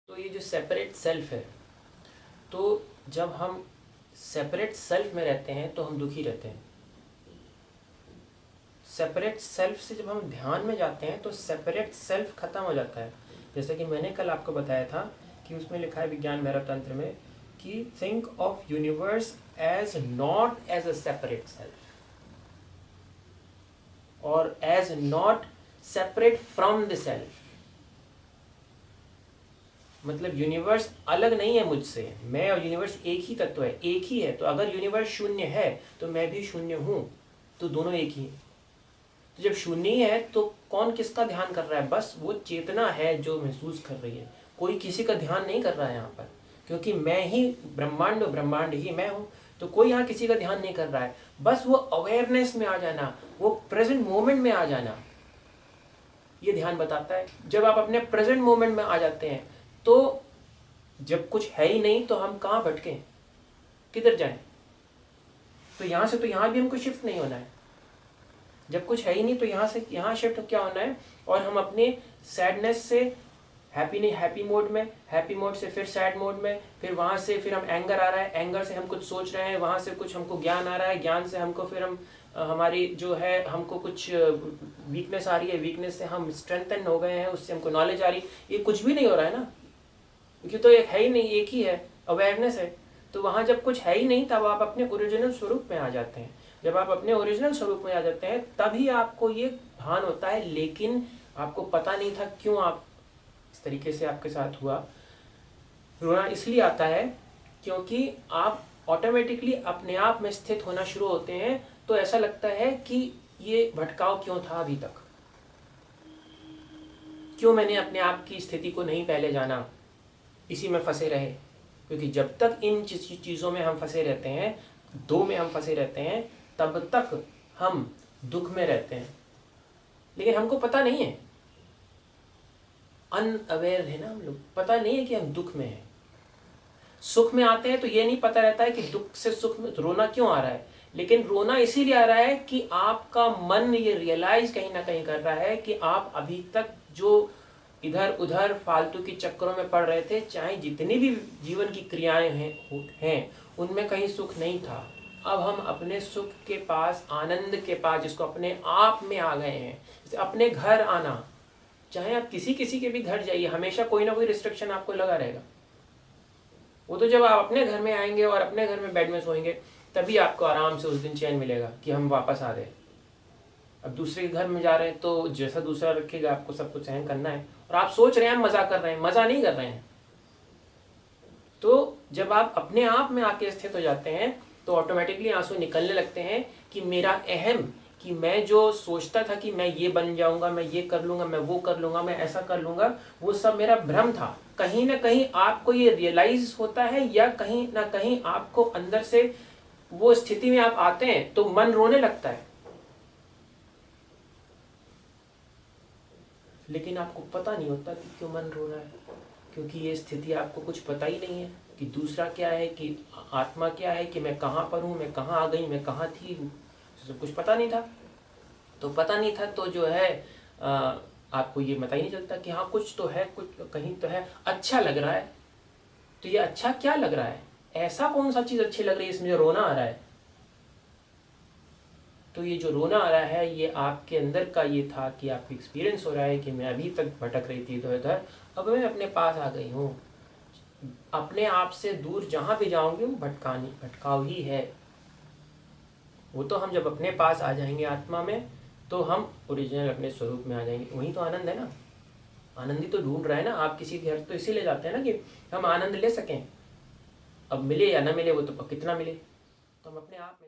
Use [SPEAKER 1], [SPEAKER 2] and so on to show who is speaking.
[SPEAKER 1] तो ये जो सेपरेट सेल्फ है, तो जब हम सेपरेट सेल्फ में रहते हैं तो हम दुखी रहते हैं। सेपरेट सेल्फ से जब हम ध्यान में जाते हैं तो सेपरेट सेल्फ खत्म हो जाता है। जैसे कि मैंने कल आपको बताया था कि उसमें लिखा है विज्ञान भैरव तंत्र में कि think of universe as not as a separate self और as not separate from the self. मतलब यूनिवर्स अलग नहीं है मुझसे, मैं और यूनिवर्स एक ही तत्व है, एक ही है। तो अगर यूनिवर्स शून्य है तो मैं भी शून्य हूं, तो दोनों एक ही है। तो जब शून्य ही है तो कौन किसका ध्यान कर रहा है? बस वो चेतना है जो महसूस कर रही है। कोई किसी का ध्यान नहीं कर रहा है यहाँ पर, क्योंकि मैं ही ब्रह्मांड और ब्रह्मांड ही मैं हूँ। तो कोई यहाँ किसी का ध्यान नहीं कर रहा है। बस वो अवेयरनेस में आ जाना, वो प्रेजेंट मोमेंट में आ जाना, ये ध्यान बताता है। जब आप अपने प्रेजेंट मोमेंट में आ जाते हैं तो जब कुछ है ही नहीं तो हम कहाँ भटके, किधर जाएं? तो यहाँ से तो यहाँ भी हमको शिफ्ट नहीं होना है। जब कुछ है ही नहीं तो यहाँ से यहाँ शिफ्ट क्या होना है? और हम अपने सैडनेस से हैप्पी मोड में, हैप्पी मोड से फिर सैड मोड में, फिर वहाँ से फिर हम एंगर आ रहा है, एंगर से हम कुछ सोच रहे हैं, वहाँ से कुछ हमको ज्ञान आ रहा है, ज्ञान से हमको फिर हम हमारी जो है हमको कुछ वीकनेस आ रही है, वीकनेस से हम स्ट्रेंथन हो गए हैं, उससे हमको नॉलेज आ रही है। ये कुछ भी नहीं हो रहा है ना, क्योंकि तो एक है ही नहीं, एक ही है, अवेयरनेस है। तो वहाँ जब कुछ है ही नहीं तब आप अपने ओरिजिनल स्वरूप में आ जाते हैं। जब आप अपने ओरिजिनल स्वरूप में आ जाते हैं तभी आपको ये भान होता है। लेकिन आपको पता नहीं था क्यों आप इस तरीके से आपके साथ हुआ। रोना इसलिए आता है क्योंकि आप ऑटोमेटिकली अपने आप में स्थित होना शुरू होते हैं। तो ऐसा लगता है कि ये भटकाव क्यों था अभी तक, क्यों मैंने अपने आप की स्थिति को नहीं पहले जाना, इसी में फंसे रहे। क्योंकि जब तक इन चीज़ों में हम फंसे रहते हैं, दो में हम फंसे रहते हैं, तब तक हम दुख में रहते हैं। लेकिन हमको पता नहीं है, अनअवेयर है ना हम लोग, पता नहीं है कि हम दुख में हैं। सुख में आते हैं तो ये नहीं पता रहता है कि दुख से सुख में रोना क्यों आ रहा है। लेकिन रोना इसीलिए आ रहा है कि आपका मन ये रियलाइज कहीं ना कहीं कर रहा है कि आप अभी तक जो इधर उधर फालतू के चक्करों में पड़ रहे थे, चाहे जितनी भी जीवन की क्रियाएं हैं उनमें कहीं सुख नहीं था। अब हम अपने सुख के पास, आनंद के पास, जिसको अपने आप में आ गए हैं। जैसे अपने घर आना, चाहे आप किसी किसी के भी घर जाइए, हमेशा कोई ना कोई रिस्ट्रिक्शन आपको लगा रहेगा। वो तो जब आप अपने घर में आएंगे और अपने घर में बेड में सोएंगे तभी आपको आराम से उस दिन चैन मिलेगा कि हम वापस आ गए। अब दूसरे के घर में जा रहे हैं तो जैसा दूसरा रखेगा आपको सब कुछ सहन करना है, और आप सोच रहे हैं हम मजा कर रहे हैं, मजा नहीं कर रहे हैं। तो जब आप अपने आप में आके स्थित हो जाते हैं तो ऑटोमेटिकली आंसू निकलने लगते हैं कि मेरा अहम, कि मैं जो सोचता था कि मैं ये बन जाऊंगा, मैं ये कर लूंगा, मैं वो कर लूंगा, मैं ऐसा कर लूंगा, वो सब मेरा भ्रम था। कहीं ना कहीं आपको ये रियलाइज होता है, या कहीं ना कहीं आपको अंदर से वो स्थिति में आप आते हैं तो मन रोने लगता है। लेकिन आपको पता नहीं होता कि क्यों मन रो रहा है, क्योंकि ये स्थिति आपको कुछ पता ही नहीं है कि दूसरा क्या है, कि आत्मा क्या है, कि मैं कहाँ पर हूँ, मैं कहाँ आ गई, मैं कहाँ थी, सब कुछ पता नहीं था। तो पता नहीं था तो जो है आपको ये पता ही नहीं चलता कि हाँ कुछ तो है, कुछ कहीं तो है, अच्छा लग रहा है। तो ये अच्छा क्या लग रहा है? ऐसा कौन सा चीज़ अच्छी लग रही है इसमें जो रोना आ रहा है? तो ये जो रोना आ रहा है ये आपके अंदर का ये था कि आपको एक्सपीरियंस हो रहा है कि मैं अभी तक भटक रही थी इधर उधर, अब मैं अपने पास आ गई हूँ। अपने आप से दूर जहाँ भी जाऊंगी वो भटकाव ही है। वो तो हम जब अपने पास आ जाएंगे आत्मा में तो हम ओरिजिनल अपने स्वरूप में आ जाएंगे। वही तो आनंद है ना। आनंद ही तो ढूंढ रहा है ना। आप किसी घर तो इसीलिए जाते हैं ना कि हम आनंद ले सकें। अब मिले या ना मिले वो तो कितना मिले, तो हम अपने आप में